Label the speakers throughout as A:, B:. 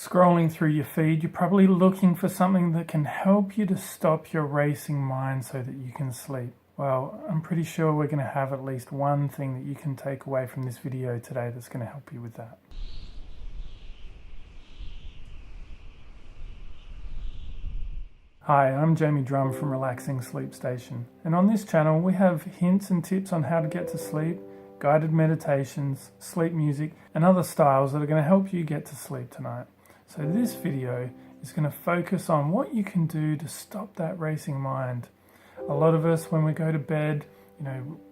A: Scrolling through your feed, you're probably looking for something that can help you to stop your racing mind so that you can sleep. Well, I'm pretty sure we're going to have at least one thing that you can take away from this video today that's going to help you with that. Hi, I'm Jamie Drum from Relaxing Sleep Station, and on this channel we have hints and tips on how to get to sleep, guided meditations, sleep music, and other styles that are going to help you get to sleep tonight. So this video is going to focus on what you can do to stop that racing mind. A lot of us, when we go to bed,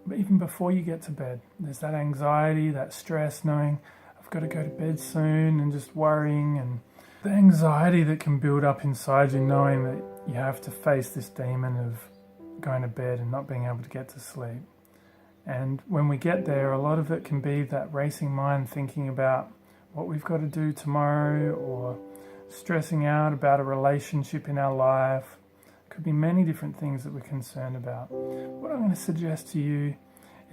A: even before you get to bed, there's that anxiety, that stress, knowing I've got to go to bed soon, and just worrying, and the anxiety that can build up inside you, knowing that you have to face this demon of going to bed and not being able to get to sleep. And when we get there, a lot of it can be that racing mind thinking about what we've got to do tomorrow, or stressing out about a relationship in our life. Could be many different things that we're concerned about. What I'm going to suggest to you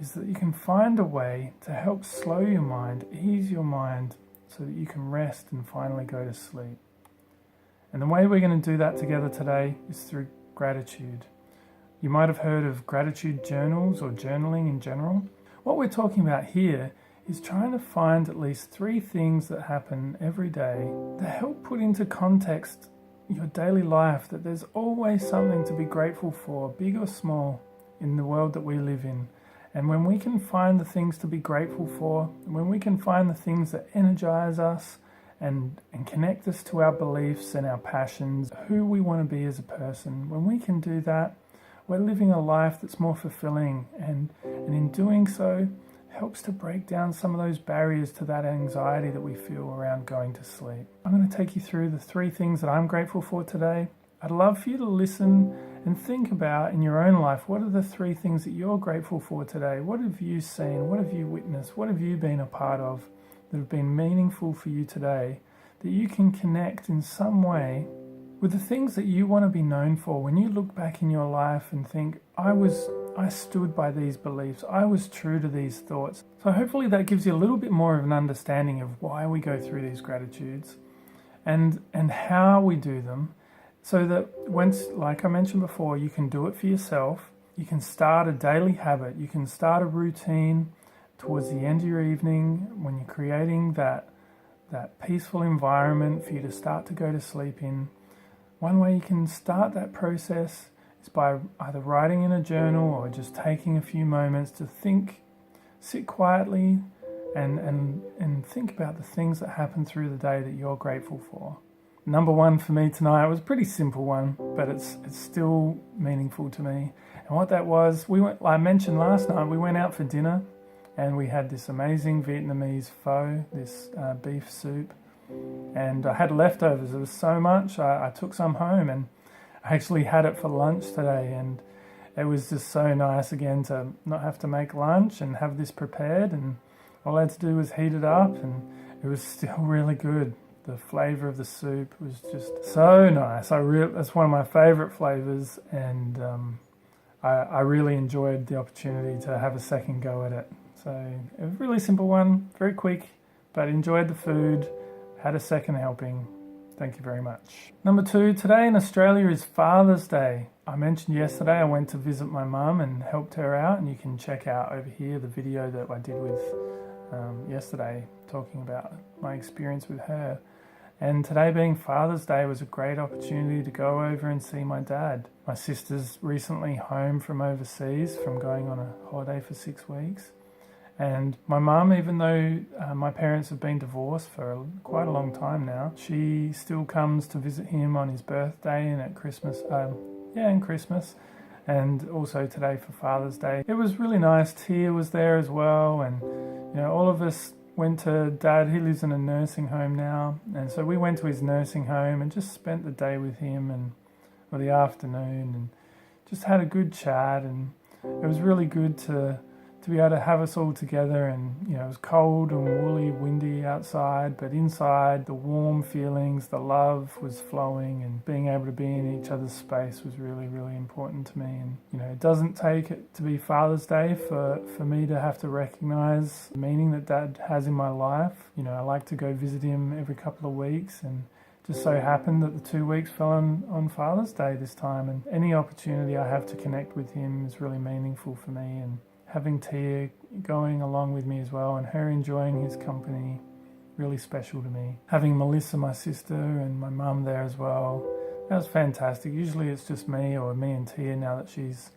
A: is that you can find a way to help slow your mind, ease your mind, so that you can rest and finally go to sleep. And the way we're going to do that together today is through gratitude. You might have heard of gratitude journals or journaling in general. What we're talking about here is trying to find at least 3 things that happen every day that help put into context your daily life, that there's always something to be grateful for, big or small, in the world that we live in. And when we can find the things to be grateful for, when we can find the things that energize us and connect us to our beliefs and our passions, who we want to be as a person, when we can do that, we're living a life that's more fulfilling, and in doing so, helps to break down some of those barriers to that anxiety that we feel around going to sleep. I'm going to take you through the 3 things that I'm grateful for today. I'd love for you to listen and think about in your own life, what are the 3 things that you're grateful for today? What have you seen? What have you witnessed? What have you been a part of that have been meaningful for you today, that you can connect in some way with the things that you want to be known for? When you look back in your life and think, I stood by these beliefs, I was true to these thoughts. So hopefully that gives you a little bit more of an understanding of why we go through these gratitudes and how we do them, so that once, like I mentioned before, you can do it for yourself. You can start a daily habit. You can start a routine towards the end of your evening when you're creating that peaceful environment for you to start to go to sleep in. One way you can start that process is by either writing in a journal or just taking a few moments to sit quietly and think about the things that happen through the day that you're grateful for. Number 1 for me tonight was a pretty simple one, but it's still meaningful to me. And what that was, I mentioned last night, we went out for dinner and we had this amazing Vietnamese pho, this beef soup. And I had leftovers. There was so much. I took some home, and I actually had it for lunch today, and it was just so nice again to not have to make lunch and have this prepared, and all I had to do was heat it up, and it was still really good. The flavor of the soup was just so nice. That's one of my favorite flavors, and I really enjoyed the opportunity to have a second go at it. So it was a really simple one, very quick, but enjoyed the food. Had a second helping. Thank you very much. Number 2, today in Australia is Father's Day. I mentioned yesterday I went to visit my mum and helped her out, and you can check out over here the video that I did with yesterday, talking about my experience with her. And today being Father's Day was a great opportunity to go over and see my dad. My sister's recently home from overseas from going on a holiday for 6 weeks. And my mum, even though my parents have been divorced for quite a long time now, she still comes to visit him on his birthday and at Christmas, and Christmas, and also today for Father's Day. It was really nice. Tia was there as well, and all of us went to Dad. He lives in a nursing home now, and so we went to his nursing home and just spent the day with him, or the afternoon, and just had a good chat. And it was really good to to be able to have us all together. And it was cold and woolly, windy outside, but inside the warm feelings, the love was flowing, and being able to be in each other's space was really, really important to me. And it doesn't take it to be Father's Day for me to have to recognize the meaning that Dad has in my life. I like to go visit him every couple of weeks, and just so happened that the 2 weeks fell on Father's Day this time, and any opportunity I have to connect with him is really meaningful for me. And having Tia going along with me as well, and her enjoying his company, really special to me. Having Melissa, my sister, and my mum there as well, that was fantastic. Usually it's just me and Tia now that she's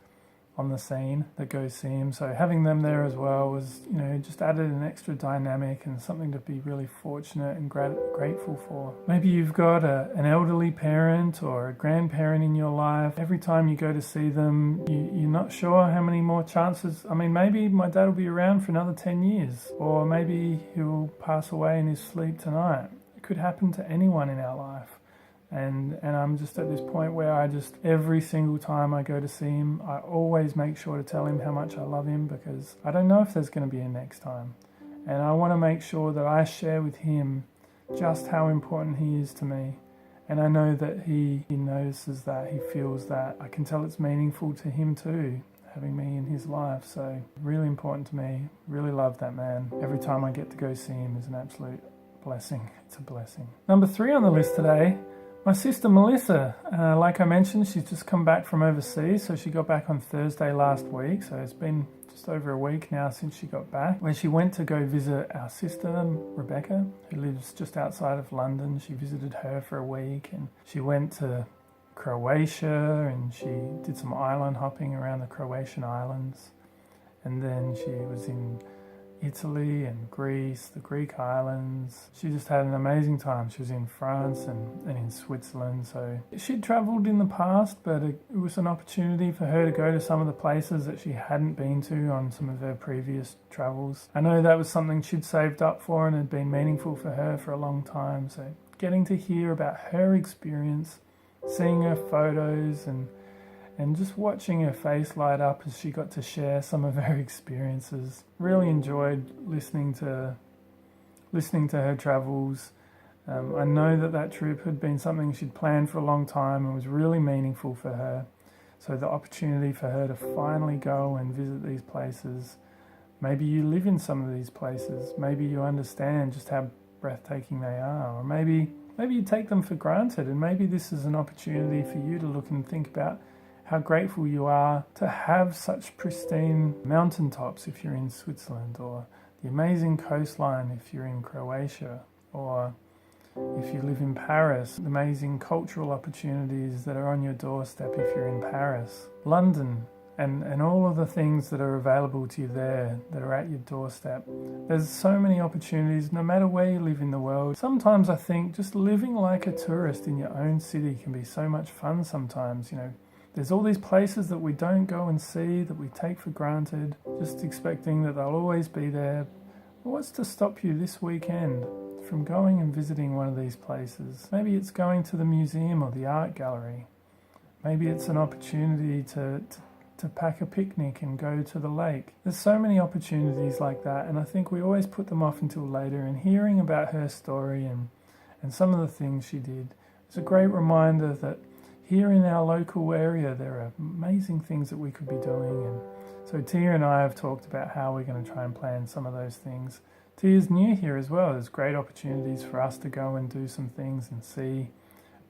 A: on the scene that goes see him. So having them there as well was, just added an extra dynamic and something to be really fortunate and grateful for. Maybe you've got an elderly parent or a grandparent in your life. Every time you go to see them, you're not sure how many more chances. Maybe my dad will be around for another 10 years, or maybe he'll pass away in his sleep tonight. It could happen to anyone in our life. And I'm just at this point where every single time I go to see him, I always make sure to tell him how much I love him, because I don't know if there's going to be a next time. And I want to make sure that I share with him just how important he is to me. And I know that he notices that, he feels that. I can tell it's meaningful to him too, having me in his life. So really important to me. Really love that man. Every time I get to go see him is an absolute blessing. It's a blessing. Number 3 on the list today, my sister Melissa. Like I mentioned, she's just come back from overseas, so she got back on Thursday last week, so it's been just over a week now since she got back, where she went to go visit our sister Rebecca, who lives just outside of London. She visited her for a week, and she went to Croatia, and she did some island hopping around the Croatian islands, and then she was in Italy and Greece, the Greek islands. She just had an amazing time. She was in France and in Switzerland. So she'd travelled in the past, but it was an opportunity for her to go to some of the places that she hadn't been to on some of her previous travels. I know that was something she'd saved up for and had been meaningful for her for a long time. So getting to hear about her experience, seeing her photos, and just watching her face light up as she got to share some of her experiences. Really enjoyed listening to her travels. I know that trip had been something she'd planned for a long time and was really meaningful for her. So the opportunity for her to finally go and visit these places. Maybe you live in some of these places. Maybe you understand just how breathtaking they are. Or maybe you take them for granted, and maybe this is an opportunity for you to look and think about how grateful you are to have such pristine mountaintops if you're in Switzerland, or the amazing coastline if you're in Croatia, or if you live in Paris, the amazing cultural opportunities that are on your doorstep if you're in Paris, London, and all of the things that are available to you there that are at your doorstep. There's so many opportunities no matter where you live in the world. Sometimes I think just living like a tourist in your own city can be so much fun sometimes. There's all these places that we don't go and see, that we take for granted, just expecting that they'll always be there. But what's to stop you this weekend from going and visiting one of these places? Maybe it's going to the museum or the art gallery. Maybe it's an opportunity to pack a picnic and go to the lake. There's so many opportunities like that, and I think we always put them off until later. And hearing about her story and some of the things she did, it's a great reminder that here in our local area, there are amazing things that we could be doing. And so Tia and I have talked about how we're going to try and plan some of those things. Tia's new here as well. There's great opportunities for us to go and do some things and see,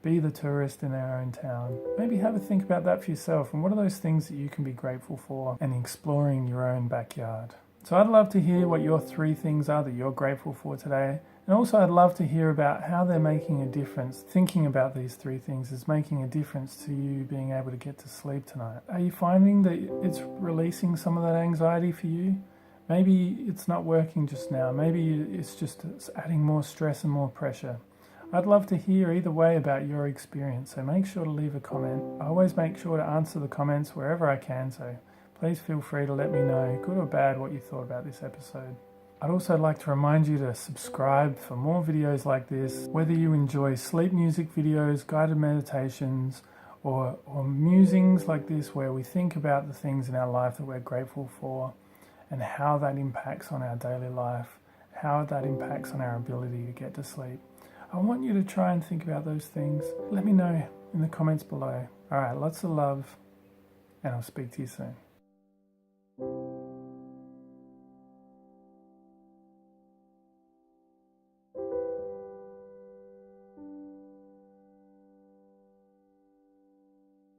A: be the tourist in our own town. Maybe have a think about that for yourself, and what are those things that you can be grateful for, and exploring your own backyard. So I'd love to hear what your 3 things are that you're grateful for today. And also I'd love to hear about how they're making a difference. Thinking about these 3 things is making a difference to you being able to get to sleep tonight. Are you finding that it's releasing some of that anxiety for you? Maybe it's not working just now. Maybe it's adding more stress and more pressure. I'd love to hear either way about your experience, so make sure to leave a comment. I always make sure to answer the comments wherever I can, so please feel free to let me know, good or bad, what you thought about this episode. I'd also like to remind you to subscribe for more videos like this, whether you enjoy sleep music videos, guided meditations, or musings like this where we think about the things in our life that we're grateful for and how that impacts on our daily life, how that impacts on our ability to get to sleep. I want you to try and think about those things. Let me know in the comments below. All right, lots of love, and I'll speak to you soon.